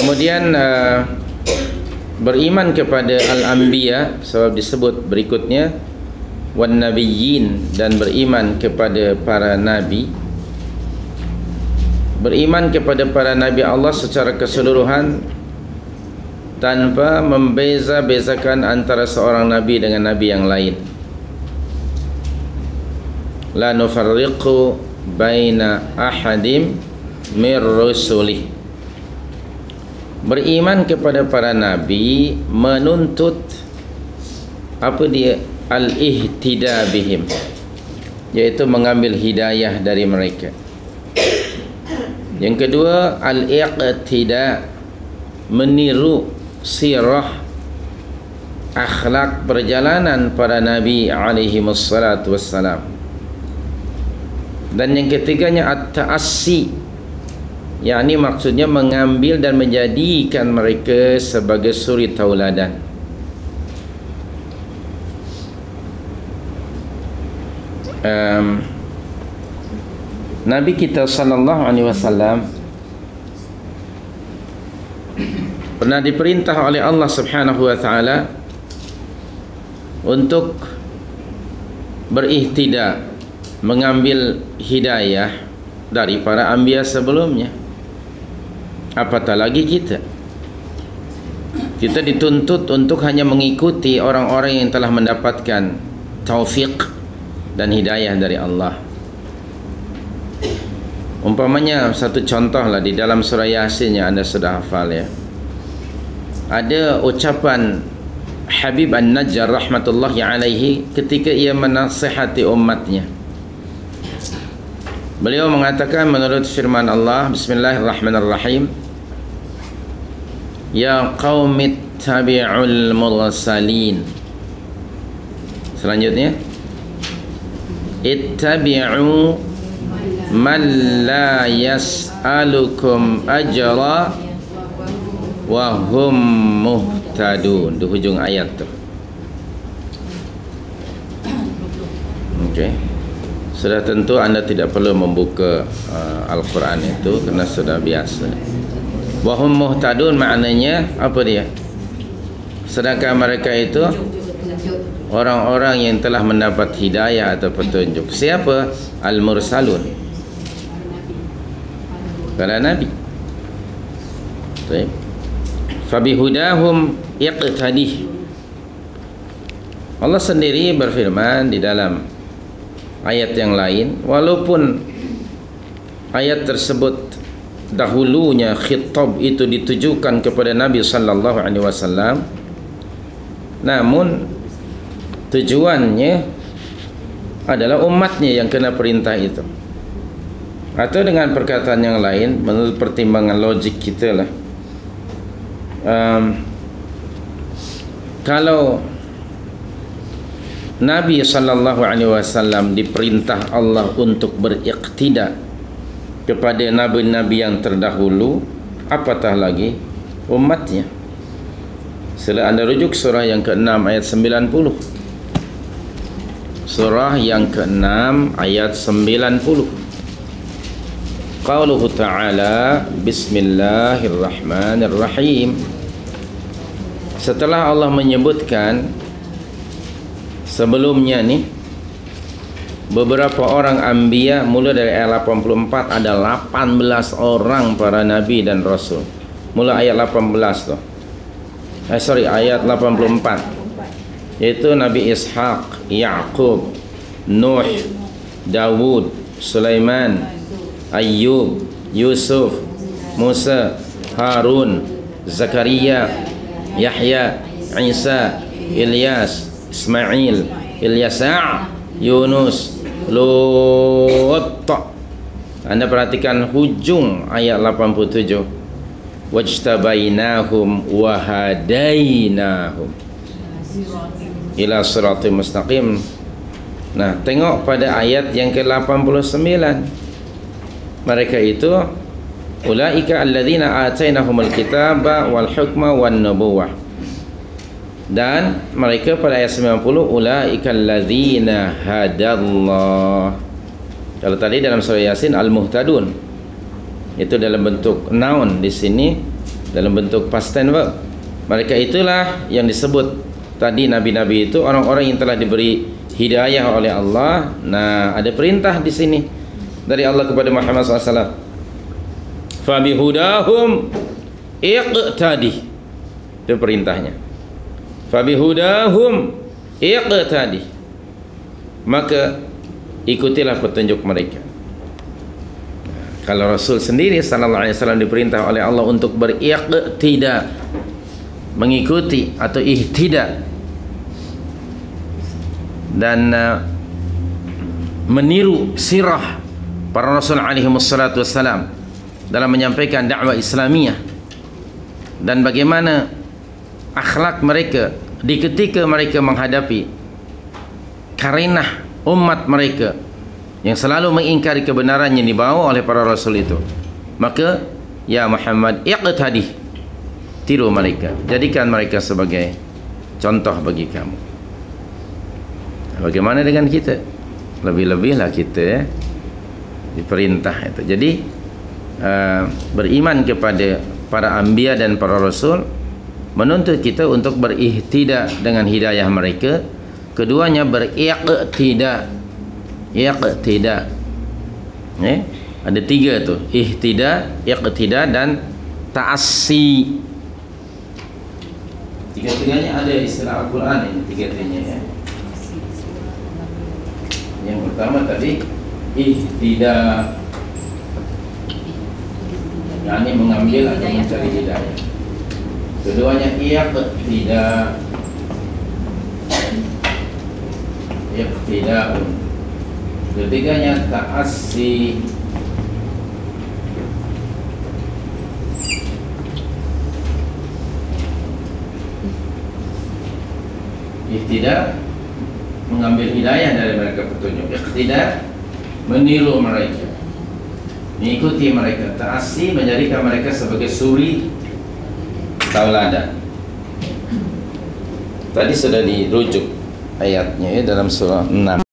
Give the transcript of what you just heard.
Kemudian beriman kepada al-anbiya, sebab disebut berikutnya wan nabiyyin, dan beriman kepada para nabi. Beriman kepada para nabi Allah secara keseluruhan tanpa membeza-bezakan antara seorang nabi dengan nabi yang lain. La nufarriqu baina ahadim mir rusulih. Beriman kepada para nabi menuntut apa dia? Al-ihtida bihim, yaitu mengambil hidayah dari mereka. Yang kedua, al-iqtida, meniru sirah akhlak perjalanan para nabi alaihi wassalatu wassalam. Dan yang ketiganya at-ta'assi, yakni maksudnya mengambil dan menjadikan mereka sebagai suri tauladan. Nabi kita sallallahu alaihi wasallam pernah diperintah oleh Allah Subhanahu wa taala untuk berihtida, mengambil hidayah dari para anbiya sebelumnya. Apatah lagi kita dituntut untuk hanya mengikuti orang-orang yang telah mendapatkan taufik dan hidayah dari Allah. Umpamanya satu contoh lah, di dalam surah Yasin yang anda sudah hafal ya, ada ucapan Habib An-Najjar rahmatullahi alaihi ketika ia menasihati umatnya. Beliau mengatakan menurut firman Allah, Bismillahirrahmanirrahim, Ya qaumit tabi'ul mursalin. Selanjutnya, ittabi'u man la yas'alukum ajra wa hum muhtadun. Di hujung ayat tu. Okey. Sudah tentu anda tidak perlu membuka Al-Quran itu kerana sudah biasa. Wa hum muhtadun maknanya apa dia? Sedangkan mereka itu orang-orang yang telah mendapat hidayah atau petunjuk. Siapa? Al-mursalun, para nabi. Baik. Fabihudahum iqtadih. Allah sendiri berfirman di dalam ayat yang lain, walaupun ayat tersebut dahulunya khitab itu ditujukan kepada Nabi sallallahu alaihi wasallam, namun tujuannya adalah umatnya yang kena perintah itu. Atau dengan perkataan yang lain, menurut pertimbangan logik kita lah, kalau Nabi sallallahu alaihi wasallam diperintah Allah untuk beriqtida kepada nabi-nabi yang terdahulu, apatah lagi umatnya. Sila anda rujuk surah yang ke-6 ayat 90. Surah yang ke-6 ayat 90. Qauluhu ta'ala, Bismillahirrahmanirrahim. Setelah Allah menyebutkan sebelumnya ni beberapa orang anbiya, mula dari ayat 84 ada 18 orang para nabi dan rasul. Mula ayat 18 tu. Ayat 84. Yaitu Nabi Ishaq, Yaqub, Nuh, Dawud, Sulaiman, Ayyub, Yusuf, Musa, Harun, Zakaria, Yahya, Isa, Ilyas, Ismail, Ilyasa', Yunus, Lut. Anda perhatikan hujung ayat 87. Wajtabainahum wahadainahum ila siratim mustaqim. Nah, tengok pada ayat yang ke-89. Mereka itu ulaika alladzina atainahumul kitaba wal hukma wan nubuwah. Dan mereka pada ayat 90 ulaika alladzina hadallah. Kalau tadi dalam surah Yasin al-muhtadun, itu dalam bentuk noun, di sini dalam bentuk past tense verb. Mereka itulah yang disebut tadi nabi-nabi itu orang-orang yang telah diberi hidayah oleh Allah. Nah, ada perintah di sini dari Allah kepada Muhammad SAW. Fabihudahum iqtadi. Itu perintahnya. Fabihudahum iqtadi. Maka ikutilah petunjuk mereka. Kalau Rasul sendiri sallallahu alaihi wasallam diperintah oleh Allah untuk beriqtida, mengikuti atau ihtida, dan meniru sirah para Rasul alaihi wassalatu wassalam dalam menyampaikan dakwah Islamiyah, dan bagaimana akhlak mereka di ketika mereka menghadapi karenah umat mereka yang selalu mengingkari kebenaran yang dibawa oleh para Rasul itu. Maka ya Muhammad, iqtadi, tiru mereka, jadikan mereka sebagai contoh bagi kamu. Bagaimana dengan kita? Lebih-lebihlah kita diperintah itu. Jadi beriman kepada para anbiya dan para rasul menuntut kita untuk berihtida dengan hidayah mereka. Keduanya beriqtida. Iqtida. Ada tiga tu, ihtida, iqtida dan ta'assi. Tiga-tiganya ada istilah Al-Quran ini, tiga-tiganya ya. Yang pertama tadi ihtida, yakni mengambil atau mencari hidayah. Keduanya iqtida, iqtida'un. Ketiganya ta'assi. Ihtida, mengambil hidayah dari mereka petunjuk. Iqtida, meniru mereka, mengikuti mereka. Ta'assi, menjadikan mereka sebagai suri tauladan. Tadi sudah dirujuk ayatnya ya dalam surah 6.